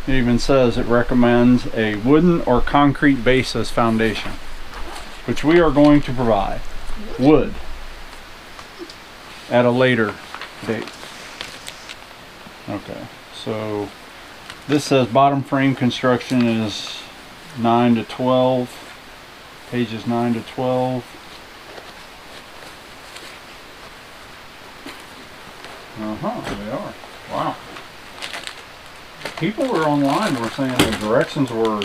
It even says it recommends a wooden or concrete base as foundation, which we are going to provide. Wood at a later date. Okay, so this says bottom frame construction is 9 to 12, pages 9 to 12. They are. Wow. People were online were saying the directions were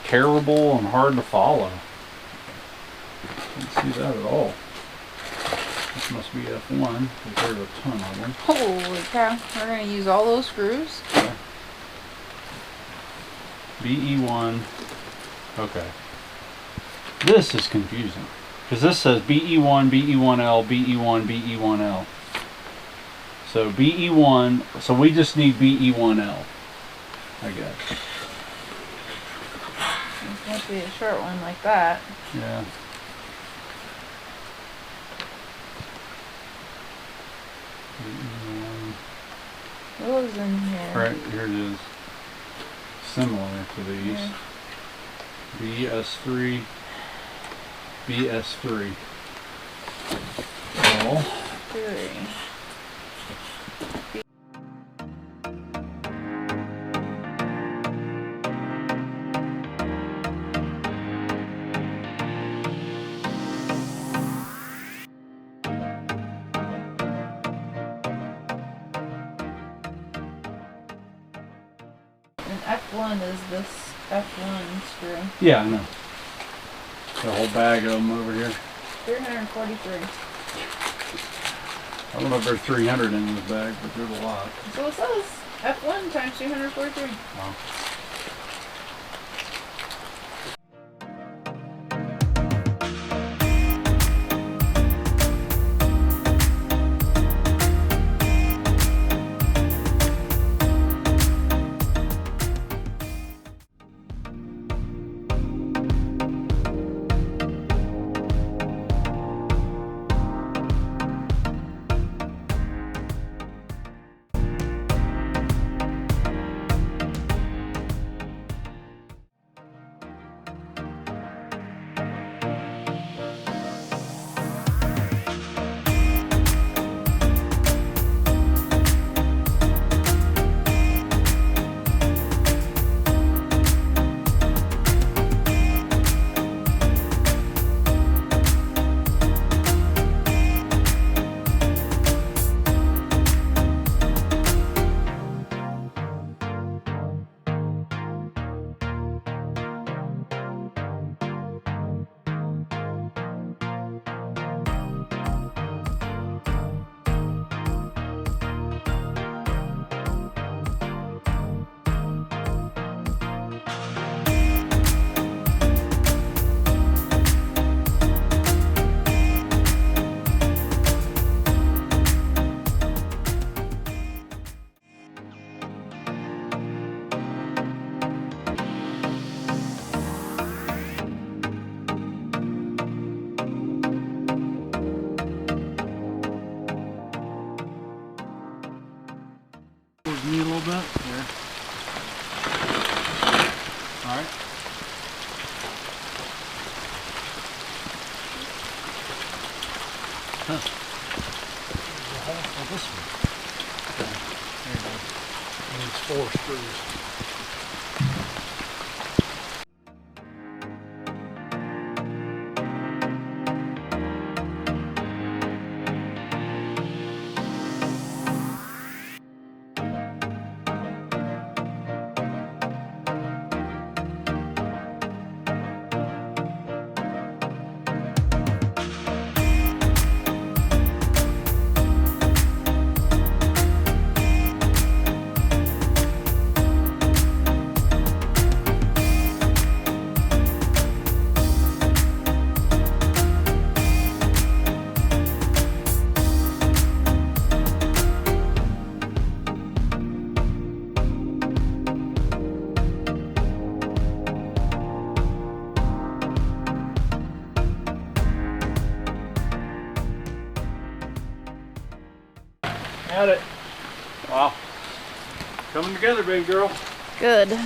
terrible and hard to follow. Didn't see that at all. This must be F1 because there's a ton of them. Holy cow. We're going to use all those screws? Okay. BE1. Okay. This is confusing because this says BE1, BE1L, BE1, BE1L. So BE1, so we just need BE1L, I guess. This must be a short one like that. Yeah. What was in here? Right, here it is. Similar to these. Yeah. BS3. BS3. All. 3. And F1 is this F1 screw. Yeah, I know. The whole bag of them over here. 343. I don't know if there's 300 in this bag, but there's a lot. So it says F1 times 243. Wow. Me a little bit here. All right. Huh. There's a hole for this one. Okay. There you go. It needs 4 screws. Got it. Wow. Coming together, baby girl. Good.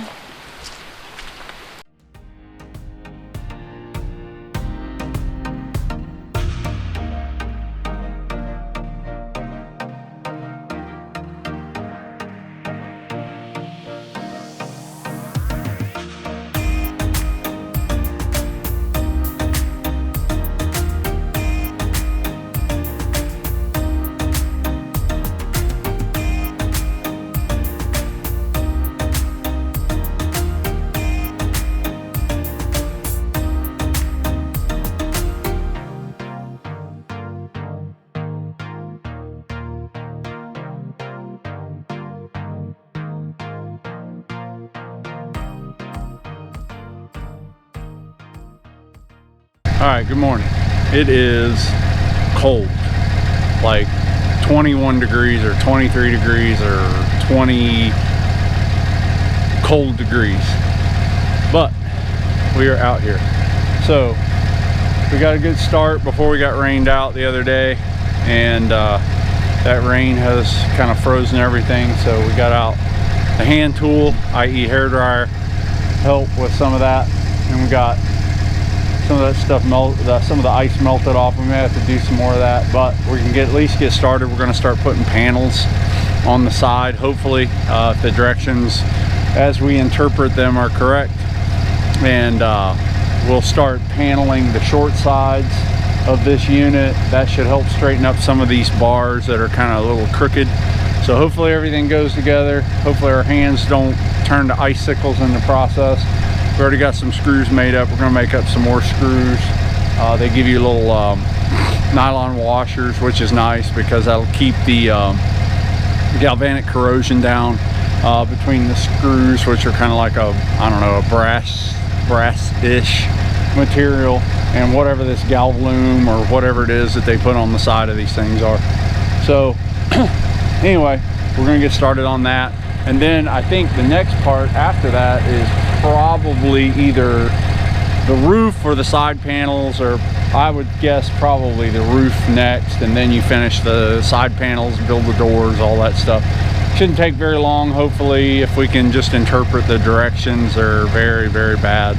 All right, good morning. It is cold, like 21 degrees or 23 degrees or 20 cold degrees, but we are out here. So we got a good start before we got rained out the other day, and that rain has kind of frozen everything. So we got out a hand tool, i.e. hairdryer, help with some of that, and we got some of that stuff some of the ice melted off. We may have to do some more of that, but we can at least get started. We're going to start putting panels on the side, hopefully, if the directions as we interpret them are correct, and we'll start paneling the short sides of this unit. That should help straighten up some of these bars that are kind of a little crooked. So hopefully everything goes together. Hopefully our hands don't turn to icicles in the process. We already got some screws made up. We're going to make up some more screws. They give you little nylon washers, which is nice because that'll keep the galvanic corrosion down between the screws, which are kind of like a, I don't know, a brass-ish material, and whatever this galvalume or whatever it is that they put on the side of these things are. So anyway, we're going to get started on that. And then I think the next part after that is probably either the roof or the side panels, or I would guess probably the roof next, and then you finish the side panels, build the doors, all that stuff. Shouldn't take very long, hopefully, if we can just interpret the directions. They're very, very bad.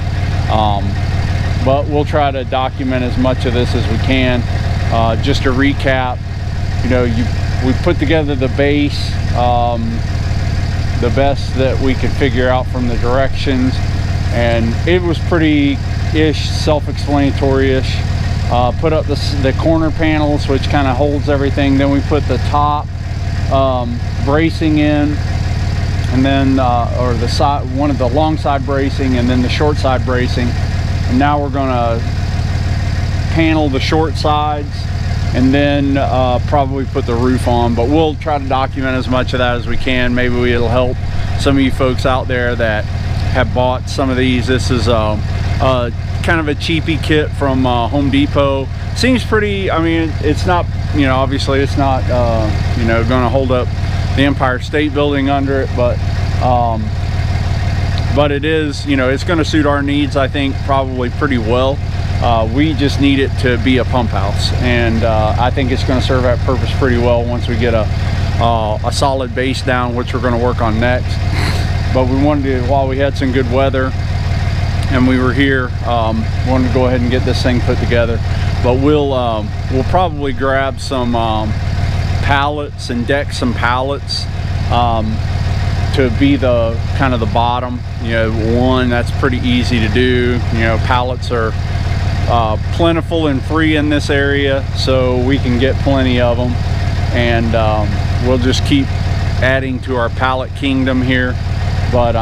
But we'll try to document as much of this as we can. Just to recap, you know, we put together the base, the best that we could figure out from the directions, and it was pretty-ish, self-explanatory-ish. Put up the corner panels, which kind of holds everything. Then we put the top bracing in, and then or the side, one of the long side bracing, and then the short side bracing. And now we're gonna panel the short sides, and then probably put the roof on. But we'll try to document as much of that as we can. Maybe it'll help some of you folks out there that have bought some of these. This is kind of a cheapy kit from Home Depot. Seems pretty, I mean, it's not, you know, obviously it's not you know, gonna hold up the Empire State Building under it, but it is, you know, it's gonna suit our needs, I think, probably pretty well. We just need it to be a pump house, and I think it's going to serve that purpose pretty well once we get a solid base down, which we're going to work on next. But we wanted to, while we had some good weather and we were here, wanted to go ahead and get this thing put together. But we'll probably grab some pallets and deck some pallets to be the kind of the bottom. You know, one that's pretty easy to do. You know, pallets are plentiful and free in this area, so we can get plenty of them, and we'll just keep adding to our pallet kingdom here. But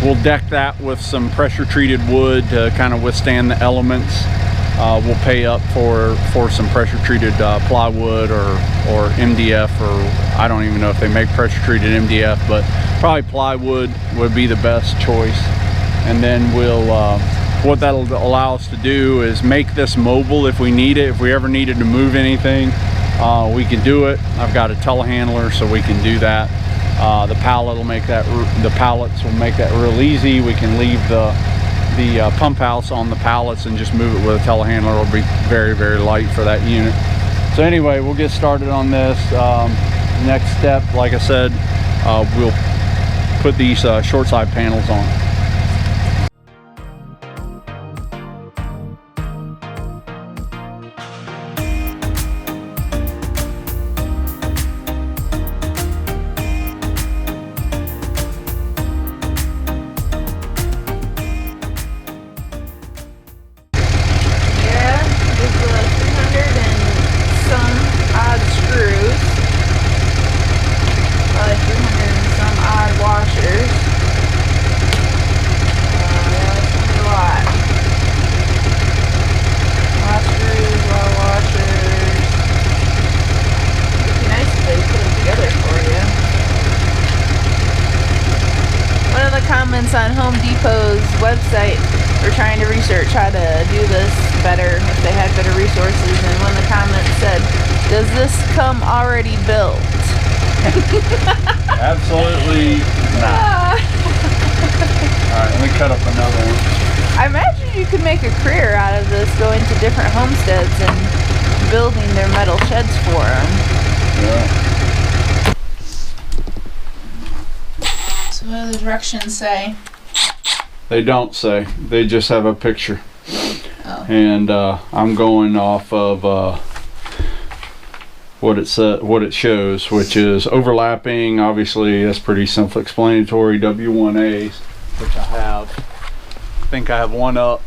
we'll deck that with some pressure treated wood to kind of withstand the elements. We'll pay up for some pressure treated plywood or MDF, or I don't even know if they make pressure treated MDF, but probably plywood would be the best choice. And then we'll what that'll allow us to do is make this mobile if we need it. If we ever needed to move anything, we can do it. I've got a telehandler, so we can do that. The pallet will make that. The pallets will make that real easy. We can leave the pump house on the pallets and just move it with a telehandler. It'll be very, very light for that unit. So anyway, we'll get started on this. Next step, like I said, we'll put these short side panels on. On Home Depot's website, we're trying to research how to do this better, if they had better resources, and one of the comments said, does this come already built? Absolutely not. Alright, let me cut up another one. I imagine you could make a career out of this, going to different homesteads and building their metal sheds for them. Yeah. What do the directions say? They don't say. They just have a picture. Oh. And I'm going off of what it shows, which is overlapping. Obviously, that's pretty self-explanatory. W1As, which I have. I think I have one up.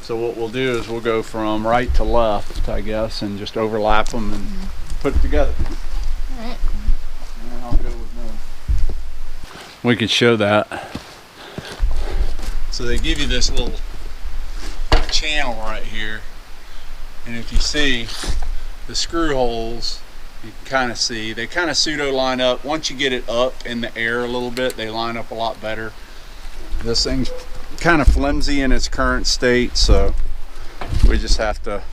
So what we'll do is we'll go from right to left, I guess, and just overlap them and put it together. All right. And I'll go with we could show that. So they give you this little channel right here, and if you see the screw holes, you can kind of see they kind of pseudo line up. Once you get it up in the air a little bit, they line up a lot better. This thing's kind of flimsy in its current state, so we just have to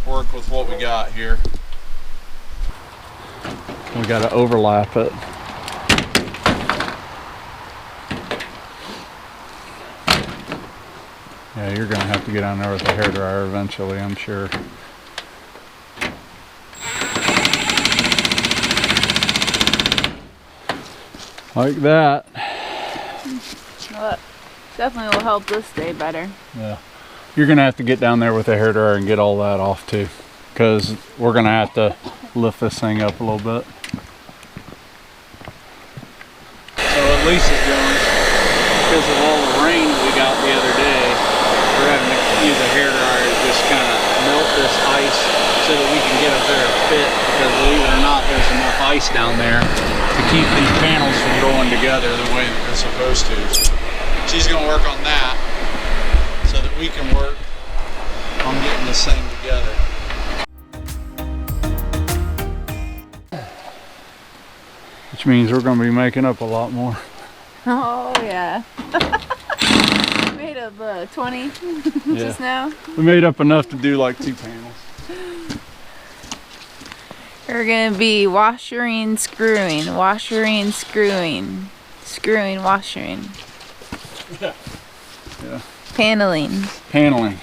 work with what we got here. We got to overlap it. Yeah, you're gonna have to get on there with a hairdryer eventually, I'm sure. Like that. Well, definitely will help this stay better. Yeah. You're gonna have to get down there with a hairdryer and get all that off too, because we're gonna have to lift this thing up a little bit. So at least it's going, because of all the rain that we got the other day, we're having to use a hairdryer to just kind of melt this ice so that we can get a better fit, because believe it or not, there's enough ice down there to keep these panels from going together the way that they're supposed to. She's going to work on that so that we can work on getting this thing together. Which means we're going to be making up a lot more. Oh yeah. Made up 20 just now. We made up enough to do like 2 panels. We're gonna be washering, screwing, washering, screwing, screwing, washering. Yeah. Paneling. Paneling.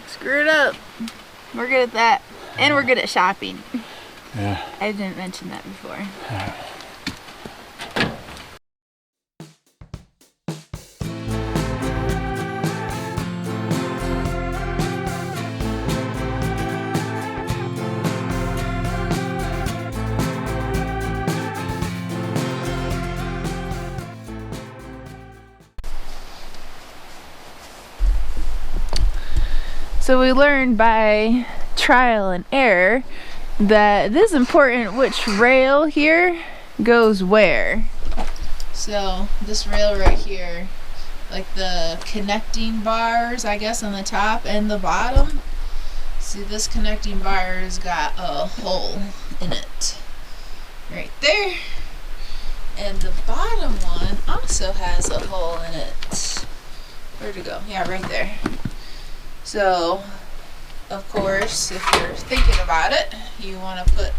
Screw it up. We're good at that. And we're good at shopping. Yeah. I didn't mention that before. So we learned by trial and error that it is important which rail here goes where. So this rail right here, like the connecting bars, I guess, on the top and the bottom. See, this connecting bar has got a hole in it right there, and the bottom one also has a hole in it. Where'd it go? Yeah, right there. So, of course, if you're thinking about it, you want to put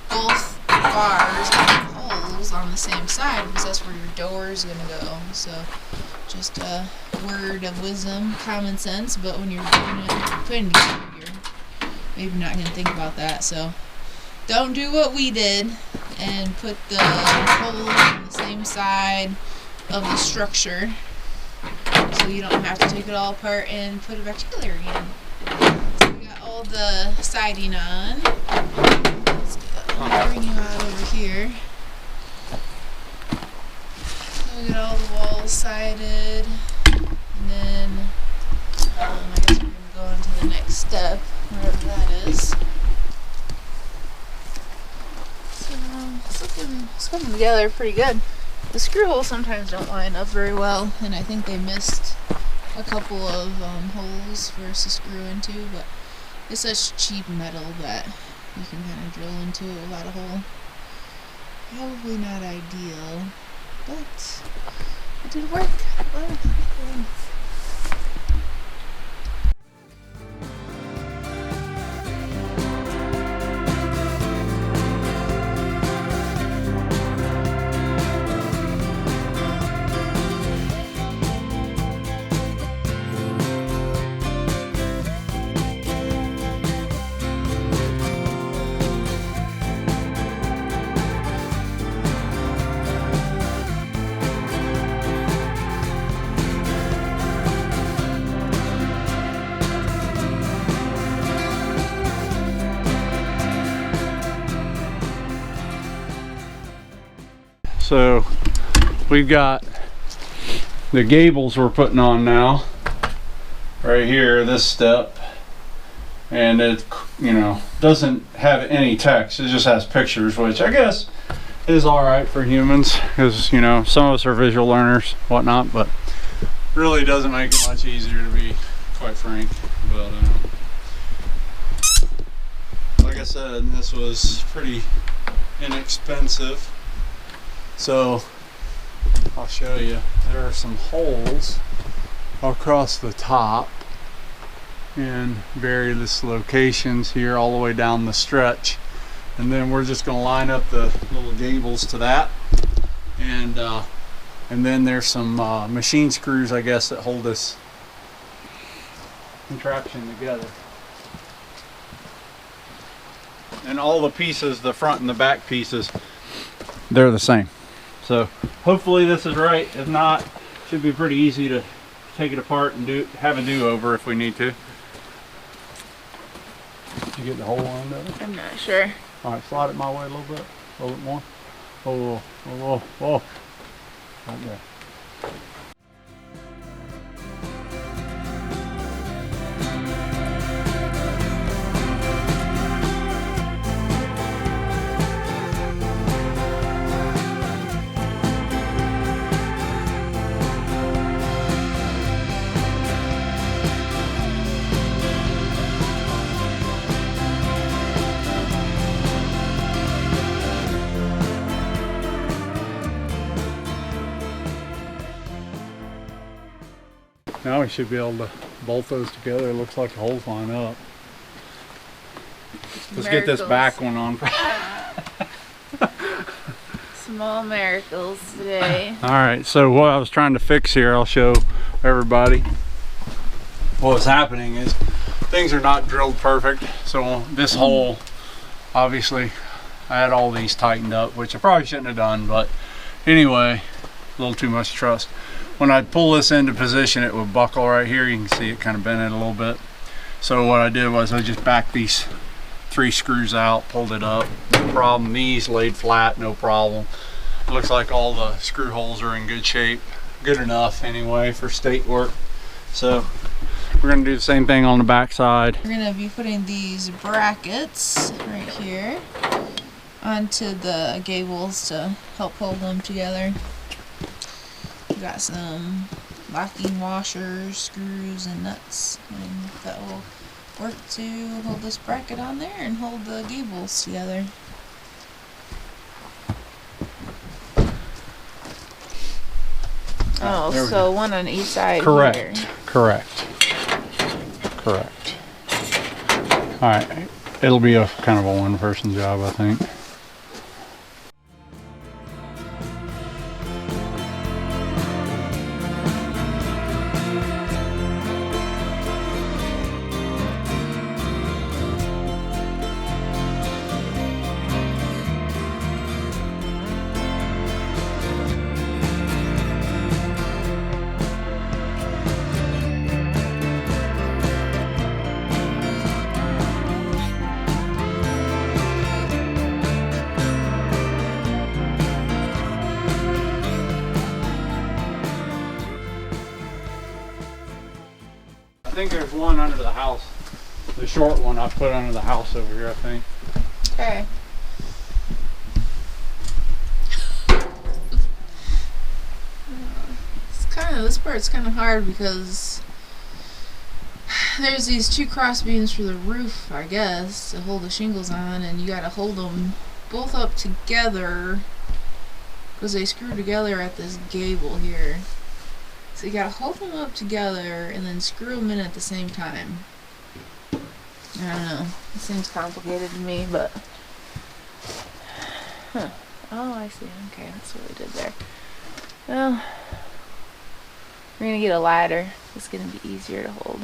both bars and holes on the same side, because that's where your door is going to go. So, just a word of wisdom, common sense, but when you're doing it, putting it together, you're maybe not going to think about that. So, don't do what we did and put the hole on the same side of the structure, so you don't have to take it all apart and put it back together again. So we got all the siding on. Let's go. I'll bring you out over here. So we got all the walls sided, and then I guess we're going to go on to the next step, wherever that is. So it's coming together pretty good. The screw holes sometimes don't line up very well, and I think they missed a couple of holes for us to screw into, but it's such cheap metal that you can kind of drill into it without a hole. Probably not ideal, but it did work. So we've got the gables we're putting on now, right here, this step, and it, you know, doesn't have any text, it just has pictures, which I guess is all right for humans, because, you know, some of us are visual learners, whatnot, but really doesn't make it much easier, to be quite frank. But like I said, this was pretty inexpensive. So I'll show you, there are some holes across the top in various locations here all the way down the stretch, and then we're just going to line up the little gables to that, and then there's some machine screws, I guess, that hold this contraption together. And all the pieces, the front and the back pieces, they're the same. So hopefully this is right. If not, it should be pretty easy to take it apart and have a do-over if we need to. Did you get the hole on there? I'm not sure. All right, slide it my way a little bit more. Oh. Right there. Now we should be able to bolt those together. It looks like the holes line up. Let's get this back one on. Small miracles today. Alright, so what I was trying to fix here, I'll show everybody. What was happening is things are not drilled perfect. So this hole, obviously, I had all these tightened up, which I probably shouldn't have done, but anyway, a little too much trust. When I pull this into position, it would buckle right here. You can see it kind of bent it a little bit. So what I did was I just backed these 3 screws out, pulled it up, no problem. These laid flat, no problem. It looks like all the screw holes are in good shape, good enough anyway for state work. So we're gonna do the same thing on the back side. We're gonna be putting these brackets right here onto the gables to help hold them together. We got some locking washers, screws, and nuts, and that will work to hold this bracket on there and hold the gables together. Oh, so one on each side. Correct. Here. Correct. All right, it'll be a kind of a one-person job, I think. think there's one under the house. The short one I put under the house over here, I think. Okay. This part's kind of hard because there's these two cross beams for the roof, I guess, to hold the shingles on, and you gotta hold them both up together because they screw together at this gable here. So you gotta hold them up together and then screw them in at the same time. I don't know. It seems complicated to me, but... Huh. Oh, I see. Okay, that's what we did there. Well... We're gonna get a ladder. It's gonna be easier to hold.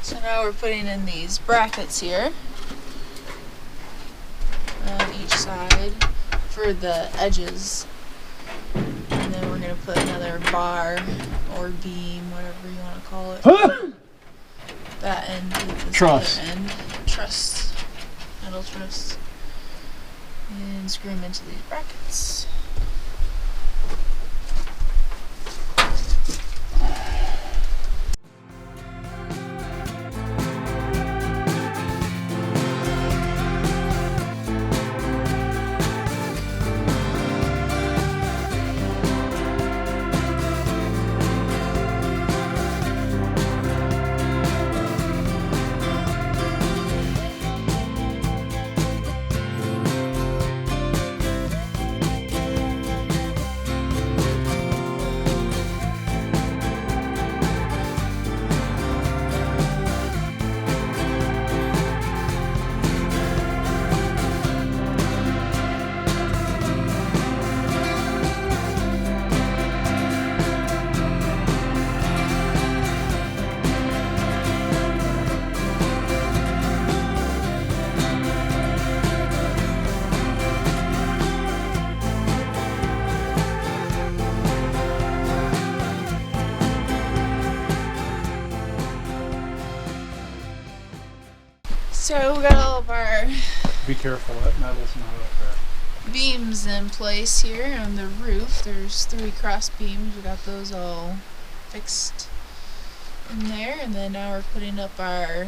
So now we're putting in these brackets here on each side for the edges, and then we're going to put another bar or beam, whatever you want to call it. That end with this Truss. other end. Truss. Metal truss. And screw them into these brackets. So we got all of our Be careful, that metal's not up there. beams in place here on the roof. There's 3 cross beams. We got those all fixed in there, and then now we're putting up our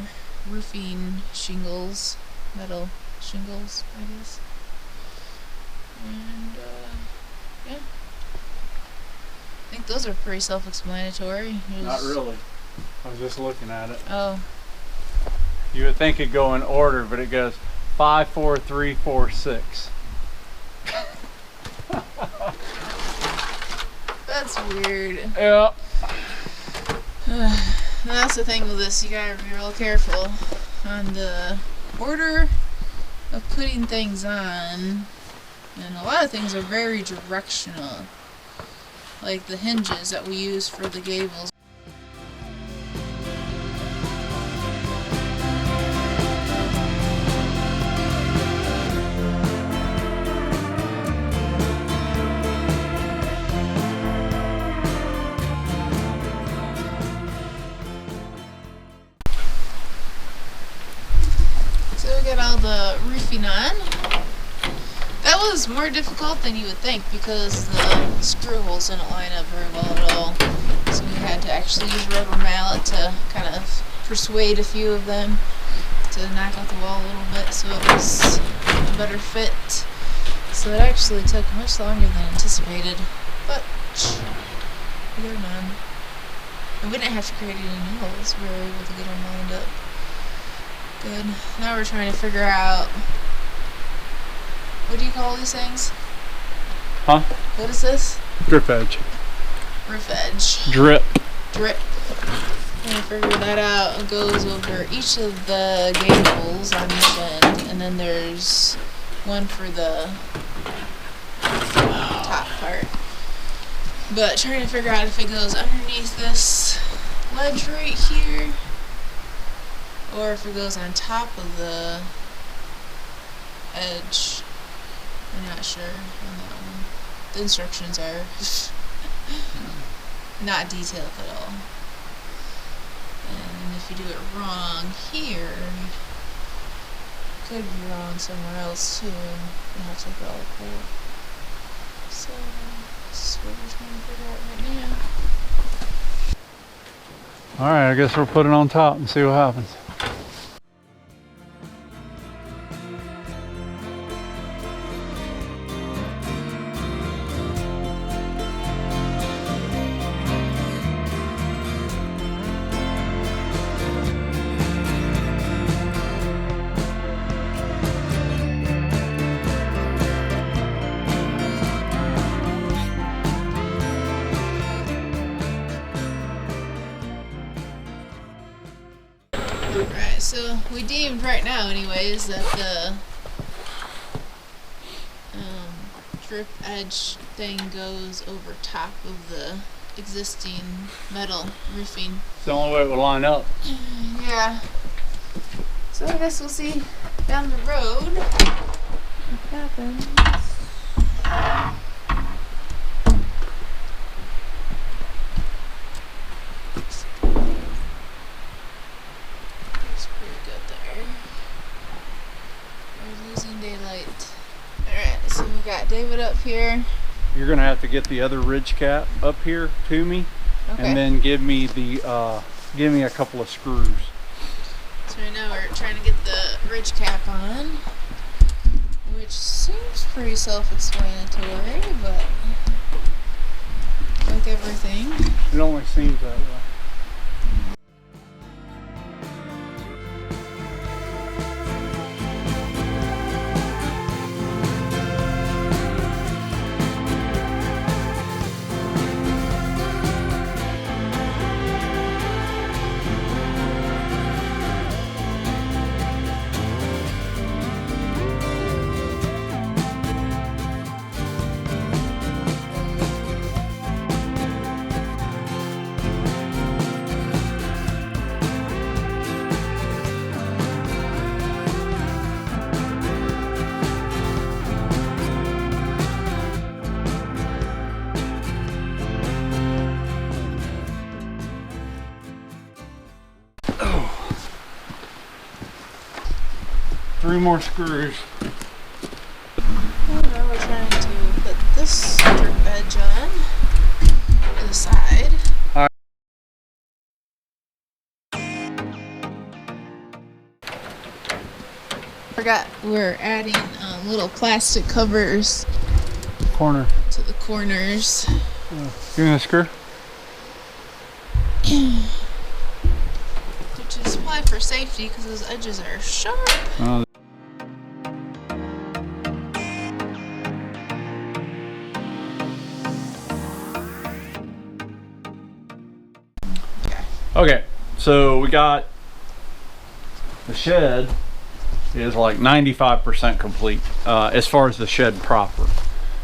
roofing shingles, metal shingles, I guess. And yeah, I think those are pretty self-explanatory. Not really. I was just looking at it. Oh. You would think it'd go in order, but it goes 5, 4, 3, 4, 6. That's weird. Yeah. That's the thing with this, you gotta be real careful on the order of putting things on, and a lot of things are very directional, like the hinges that we use for the gables. So we got all the roofing on. That was more difficult than you would think because the screw holes didn't line up very well at all. So we had to actually use a rubber mallet to kind of persuade a few of them to knock out the wall a little bit so it was a better fit. So it actually took much longer than anticipated, but we got them on. And we didn't have to create any new holes, we were able to get them lined up Good. Now we're trying to figure out, what do you call these things? Huh? What is this? Drip edge. Roof edge. Drip. Drip. Trying to figure that out. It goes over each of the gables on each end, and then there's one for the top part. But trying to figure out if it goes underneath this ledge right here, or if it goes on top of the edge. I'm not sure on that one. The instructions are not detailed at all. And if you do it wrong here, you could be wrong somewhere else too. You have to go all apart. So that's what we're trying to figure out right now. Alright, I guess we'll put it on top and see what happens. Right, so we deemed right now anyways that the drip edge thing goes over top of the existing metal roofing. It's the only way it would line up. Yeah. So I guess we'll see down the road what happens. That's pretty good there. We're losing daylight. Alright, so we got David up here. You're gonna have to get the other ridge cap up here to me, Okay. and then give me the give me a couple of screws. So right now we're trying to get the ridge cap on, which seems pretty self-explanatory, but like everything. It only seems that way. Three more screws. Well, now we're trying to put this drip edge on to the side. Alright. Forgot we're adding little plastic covers Corner. to the corners. Give me a screw. Which is probably for safety because those edges are sharp. Oh, okay, so we got the shed is like 95% complete as far as the shed proper.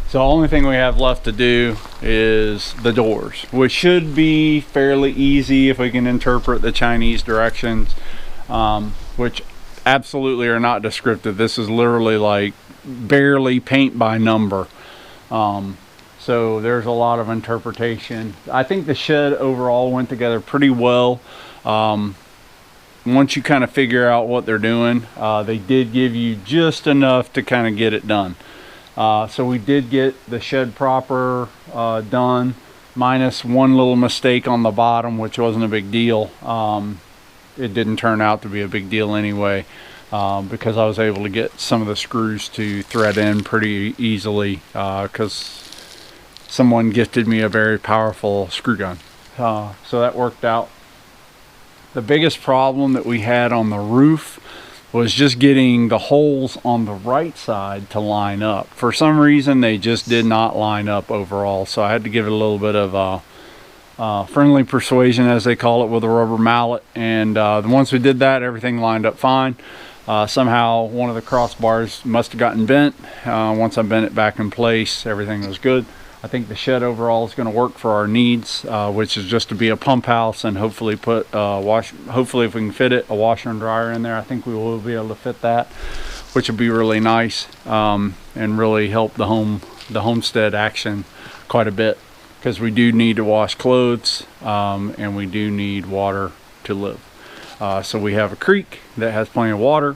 So the only thing we have left to do is the doors, which should be fairly easy if we can interpret the Chinese directions, which absolutely are not descriptive. This is literally like barely paint by number. So there's a lot of interpretation. I think the shed overall went together pretty well. Once you kind of figure out what they're doing, they did give you just enough to kind of get it done. So we did get the shed proper done, minus one little mistake on the bottom, which wasn't a big deal. It didn't turn out to be a big deal anyway, because I was able to get some of the screws to thread in pretty easily, because someone gifted me a very powerful screw gun. So that worked out. The biggest problem that we had on the roof was just getting the holes on the right side to line up. For some reason, they just did not line up overall. So I had to give it a little bit of friendly persuasion, as they call it, with a rubber mallet. And once we did that, everything lined up fine. Somehow one of the crossbars must have gotten bent. Once I bent it back in place, everything was good. I think the shed overall is going to work for our needs, which is just to be a pump house and hopefully put hopefully if we can fit it, a washer and dryer in there. I think we will be able to fit that, which would be really nice, and really help the homestead action quite a bit, because we do need to wash clothes, and we do need water to live. So we have a creek that has plenty of water.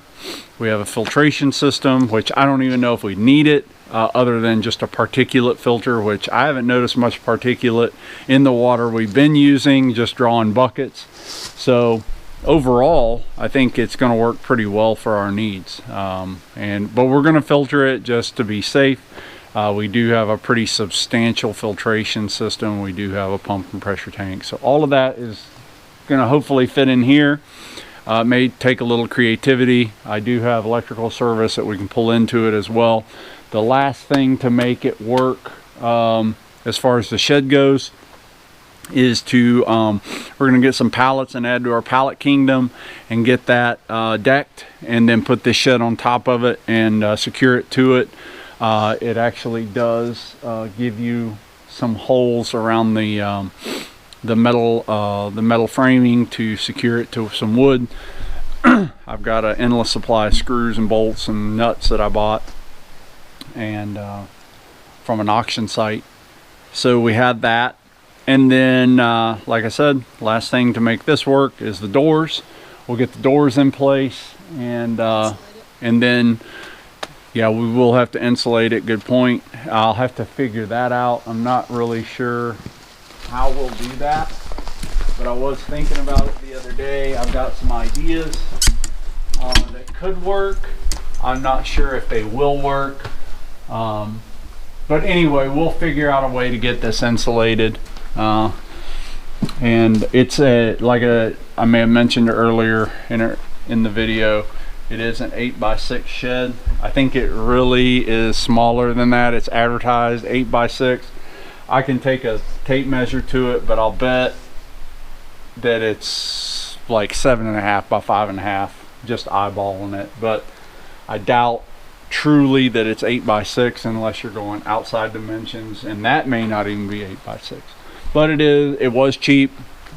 We have a filtration system, which I don't even know if we need it, other than just a particulate filter, which I haven't noticed much particulate in the water we've been using, just drawing buckets. So overall, I think it's going to work pretty well for our needs. But we're going to filter it just to be safe. We do have a pretty substantial filtration system. We do have a pump and pressure tank. So all of that is going to hopefully fit in here. It may take a little creativity. I do have electrical service that we can pull into it as well. The last thing to make it work, as far as the shed goes, is to we're going to get some pallets and add to our pallet kingdom and get that decked, and then put this shed on top of it and secure it to it. It actually does give you some holes around the metal framing to secure it to some wood. I've got an endless supply of screws and bolts and nuts that I bought and from an auction site. So we had that, and then like I said, last thing to make this work is the doors. We'll get the doors in place, and then yeah, we will have to insulate it. Good point. I'll have to figure that out. I'm not really sure how we'll do that, but I was thinking about it the other day. I've got some ideas that could work. I'm not sure if they will work, but anyway, we'll figure out a way to get this insulated. And it's I may have mentioned earlier in the video, it is an 8x6 shed. I think it really is smaller than that. It's advertised 8x6. I can take a tape measure to it, but I'll bet that it's like 7.5 by 5.5, just eyeballing it. But I doubt truly that it's 8x6 unless you're going outside dimensions, and that may not even be 8x6. But it was cheap.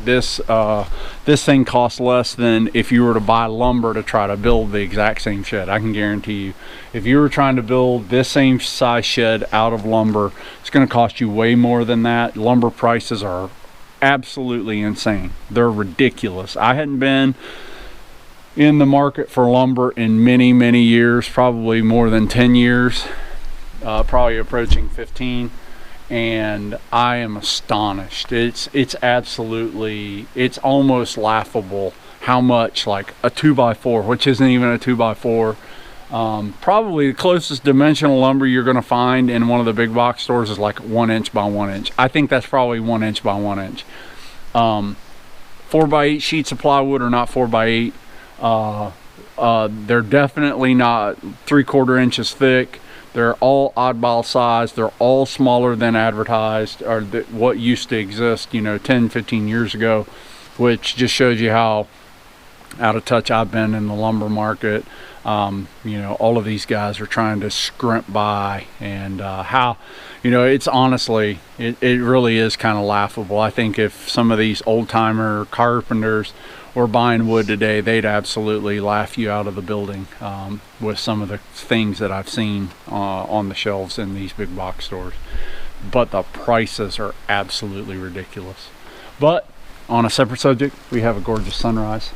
This thing costs less than if you were to buy lumber to try to build the exact same shed. I can guarantee you, if you were trying to build this same size shed out of lumber, it's going to cost you way more than that. Lumber prices are absolutely insane. They're ridiculous. I hadn't been in the market for lumber in many years, probably more than 10 years, probably approaching 15. And I am astonished. It's absolutely, it's almost laughable how much, like a 2x4, which isn't even a 2x4, probably the closest dimensional lumber you're going to find in one of the big box stores is like 1 inch by 1 inch. I think that's probably 1 inch by 1 inch. 4x8 sheets of plywood are not 4x8. They're definitely not 3/4 inches thick. They're all oddball size. They're all smaller than advertised, or what used to exist, 10, 15 years ago, which just shows you how out of touch I've been in the lumber market. All of these guys are trying to scrimp by, and how, it's honestly, it really is kind of laughable. I think if some of these old-timer carpenters were buying wood today, they'd absolutely laugh you out of the building with some of the things that I've seen on the shelves in these big box stores. But the prices are absolutely ridiculous. But on a separate subject, we have a gorgeous sunrise.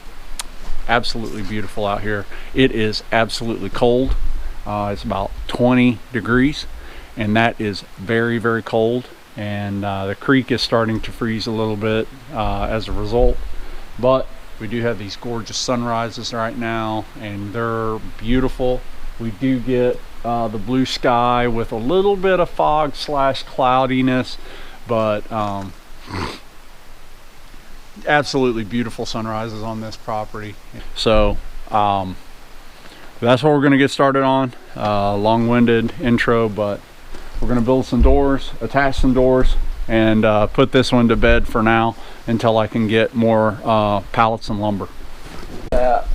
Absolutely beautiful out here. It is absolutely cold. It's about 20 degrees, and that is very cold. And the creek is starting to freeze a little bit as a result. But we do have these gorgeous sunrises right now, and they're beautiful. We do get the blue sky with a little bit of fog / cloudiness, but absolutely beautiful sunrises on this property. So that's what we're going to get started on. Long-winded intro, but we're going to build some doors, attach some doors, and put this one to bed for now until I can get more pallets and lumber. That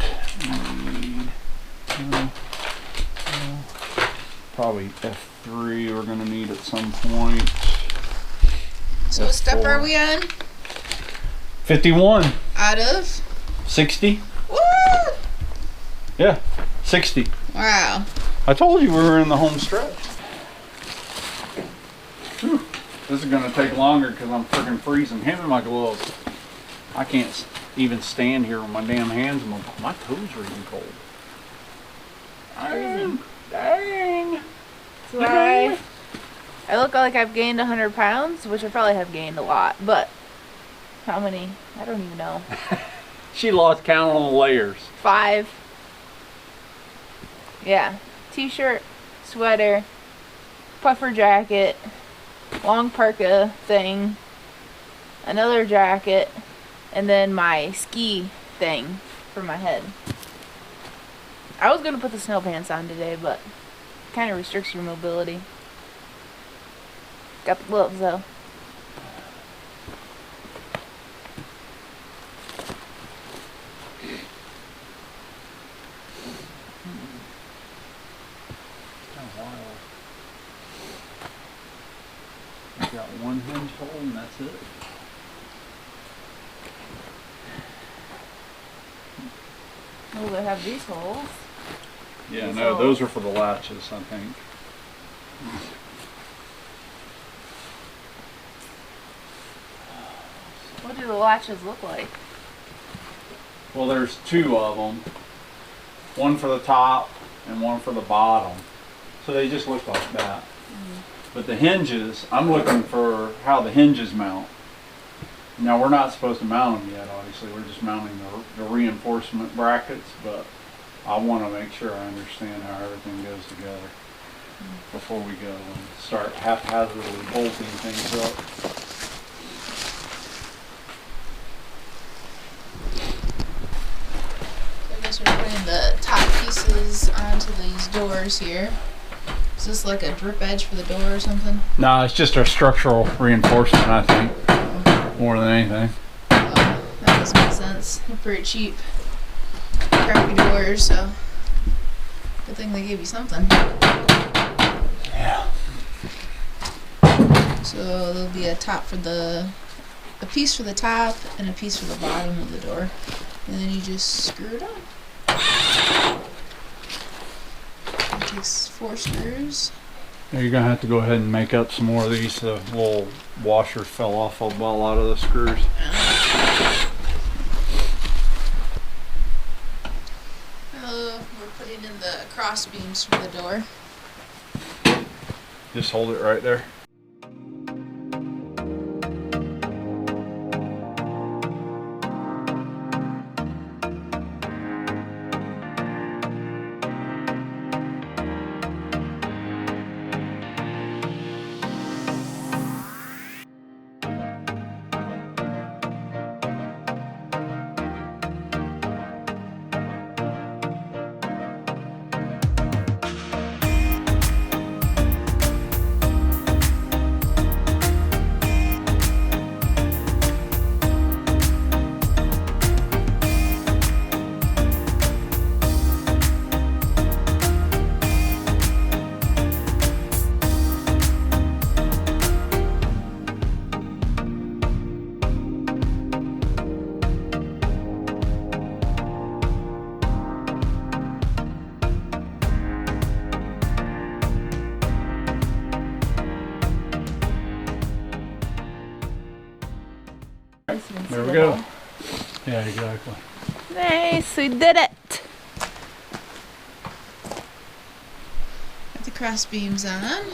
probably F3 we're going to need at some point. So what step are we on? 51 Out of 60. Woo! Yeah, 60. Wow. I told you we were in the home stretch. Whew. This is gonna take longer because I'm freaking freezing. Hand me my gloves. I can't even stand here with my damn hands. My toes are even cold. Dang. So I look like I've gained 100 pounds, which I probably have gained a lot, but how many? I don't even know. She lost count on the layers. 5. Yeah. T-shirt, sweater, puffer jacket, long parka thing, another jacket, and then my ski thing for my head. I was gonna put the snow pants on today, but it kind of restricts your mobility. Got the gloves though. I've got one hinge hole and that's it. Oh, they have these holes. Yeah, no, those are for the latches, I think. What do the latches look like? Well, there's 2 of them. One for the top and one for the bottom. So they just look like that. But the hinges, I'm looking for how the hinges mount. Now we're not supposed to mount them yet, obviously. We're just mounting the reinforcement brackets, but I want to make sure I understand how everything goes together before we go and start haphazardly bolting things up. I guess we're putting the top pieces onto these doors here. Is this like a drip edge for the door or something? No, it's just a structural reinforcement, I think, more than anything. That does make sense. They're pretty cheap. Crappy doors, so good thing they gave you something. Yeah. So there'll be a piece for the top and a piece for the bottom of the door, and then you just screw it on. It takes 4 screws. Yeah, you're gonna have to go ahead and make up some more of these. The little washers fell off a lot of the screws. We're putting in the cross beams for the door. Just hold it right there. There we go. Yeah, exactly. Nice, we did it. Got the cross beams on.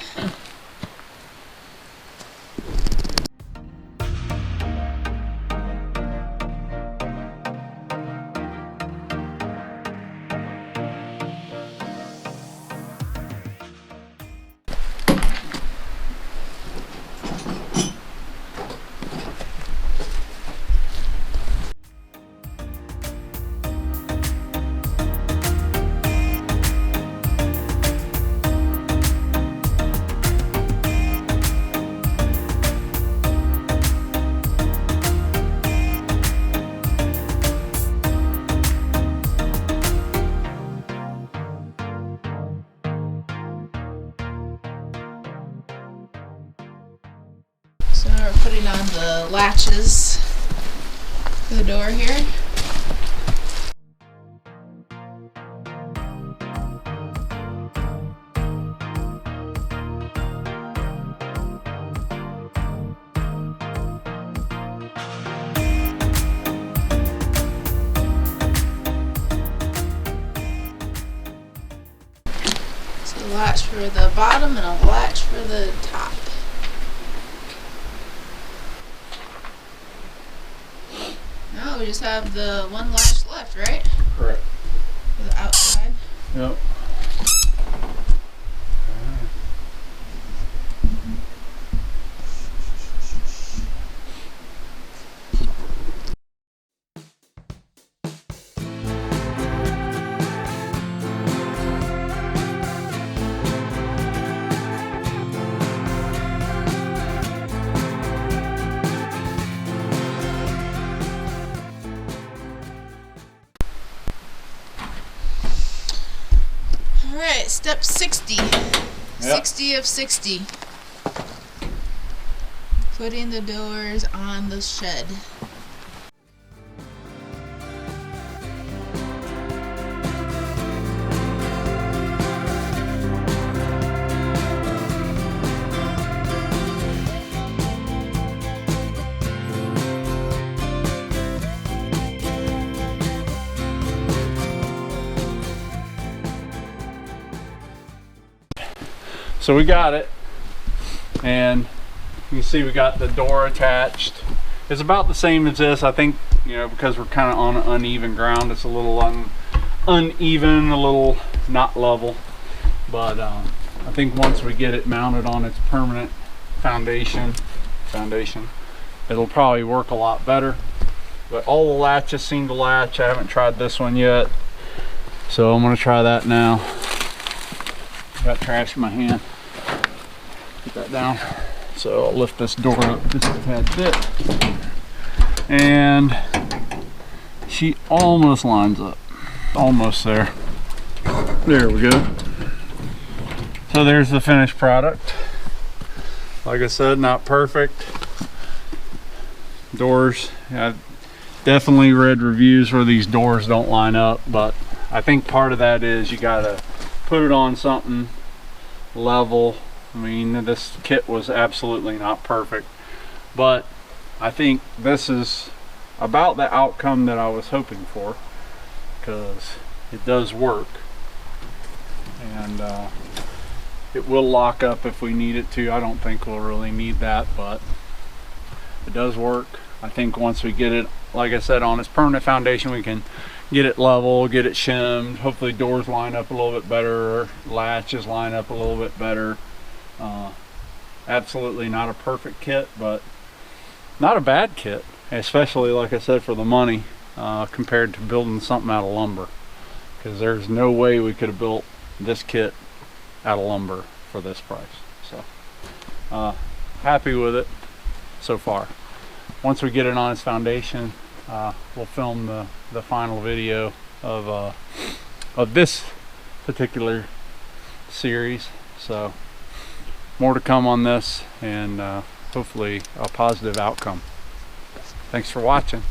So now we're putting on the latches for the door here. So a latch for the bottom and a latch for the top. Now we just have the one latch left, right? Correct. For the outside. Yep. Alright, step 60. Yep. 60 of 60. Putting the doors on the shed. So we got it, and you can see we got the door attached. It's about the same as this. I think, you know, because we're kind of on uneven ground, it's a little uneven, a little not level. But I think once we get it mounted on its permanent foundation, it'll probably work a lot better. But all the latches, single latch. I haven't tried this one yet, so I'm gonna try that now. Got trash in my hand. Put that down. So I'll lift this door up just a tad bit. And she almost lines up. Almost there. There we go. So there's the finished product. Like I said, not perfect. Doors, I definitely read reviews where these doors don't line up, but I think part of that is you gotta put it on something level. I mean, this kit was absolutely not perfect, but I think this is about the outcome that I was hoping for, because it does work, and it will lock up if we need it to. I don't think we'll really need that, but it does work. I think once we get it, like I said, on its permanent foundation, we can get it level, get it shimmed. Hopefully doors line up a little bit better, latches line up a little bit better. Absolutely not a perfect kit, but not a bad kit, especially, like I said, for the money, compared to building something out of lumber, because there's no way we could have built this kit out of lumber for this price. So happy with it so far. Once we get it on its foundation, we'll film the final video of this particular series. So more to come on this, and hopefully a positive outcome. Thanks for watching.